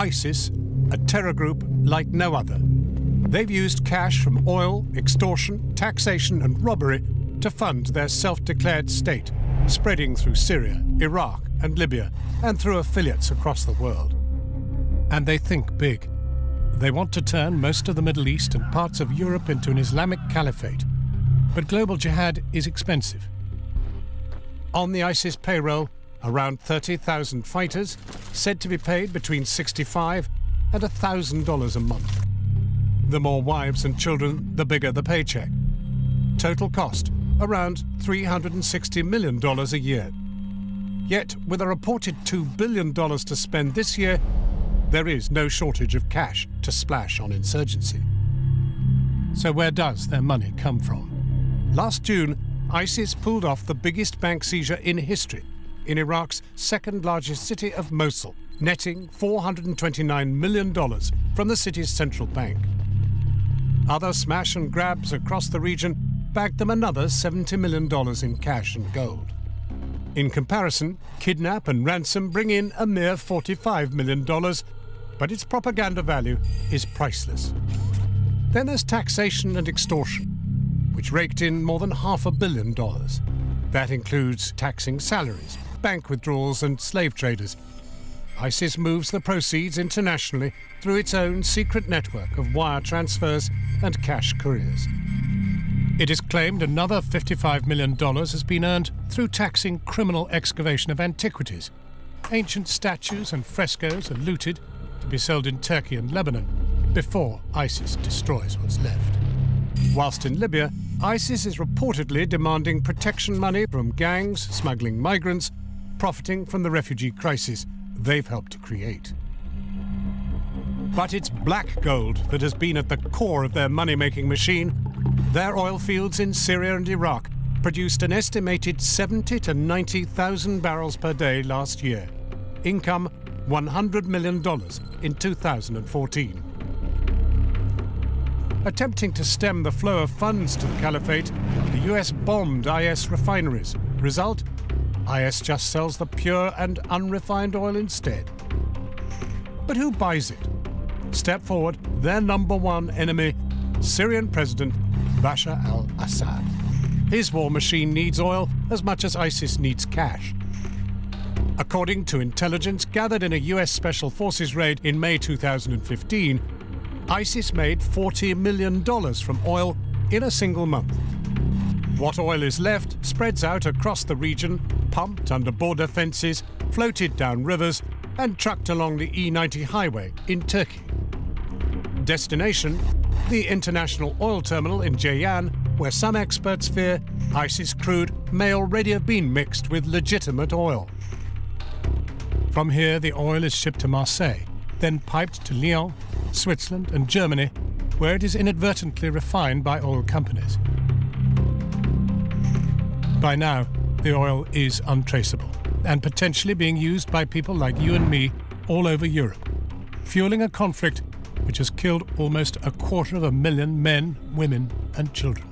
ISIS, a terror group like no other. They've used cash from oil, extortion, taxation and robbery to fund their self-declared state, spreading through Syria, Iraq and Libya, and through affiliates across the world. And they think big. They want to turn most of the Middle East and parts of Europe into an Islamic caliphate. But global jihad is expensive. On the ISIS payroll, around 30,000 fighters, said to be paid between $65 and $1,000 a month. The more wives and children, the bigger the paycheck. Total cost, around $360 million a year. Yet, with a reported $2 billion to spend this year, there is no shortage of cash to splash on insurgency. So where does their money come from? Last June, ISIS pulled off the biggest bank seizure in history in Iraq's second-largest city of Mosul, netting $429 million from the city's central bank. Other smash and grabs across the region bagged them another $70 million in cash and gold. In comparison, kidnap and ransom bring in a mere $45 million, but its propaganda value is priceless. Then there's taxation and extortion, which raked in more than $500 million. That includes taxing salaries, bank withdrawals and slave traders. ISIS moves the proceeds internationally through its own secret network of wire transfers and cash couriers. It is claimed another $55 million has been earned through taxing criminal excavation of antiquities. Ancient statues and frescoes are looted to be sold in Turkey and Lebanon before ISIS destroys what's left. Whilst in Libya, ISIS is reportedly demanding protection money from gangs smuggling migrants, profiting from the refugee crisis they've helped to create. But it's black gold that has been at the core of their money-making machine. Their oil fields in Syria and Iraq produced an estimated 70 to 90,000 barrels per day last year. Income, $100 million in 2014. Attempting to stem the flow of funds to the caliphate, the US bombed IS refineries. Result? IS just sells the pure and unrefined oil instead. But who buys it? Step forward, their number one enemy, Syrian President Bashar al-Assad. His war machine needs oil as much as ISIS needs cash. According to intelligence gathered in a US Special Forces raid in May 2015, ISIS made $40 million from oil in a single month. What oil is left spreads out across the region, pumped under border fences, floated down rivers, and trucked along the E90 highway in Turkey. Destination: the international oil terminal in Ceyhan, where some experts fear ISIS crude may already have been mixed with legitimate oil. From here, the oil is shipped to Marseille, then piped to Lyon, Switzerland and Germany, where it is inadvertently refined by oil companies. By now, the oil is untraceable and potentially being used by people like you and me all over Europe, fueling a conflict which has killed almost 250,000 men, women and children.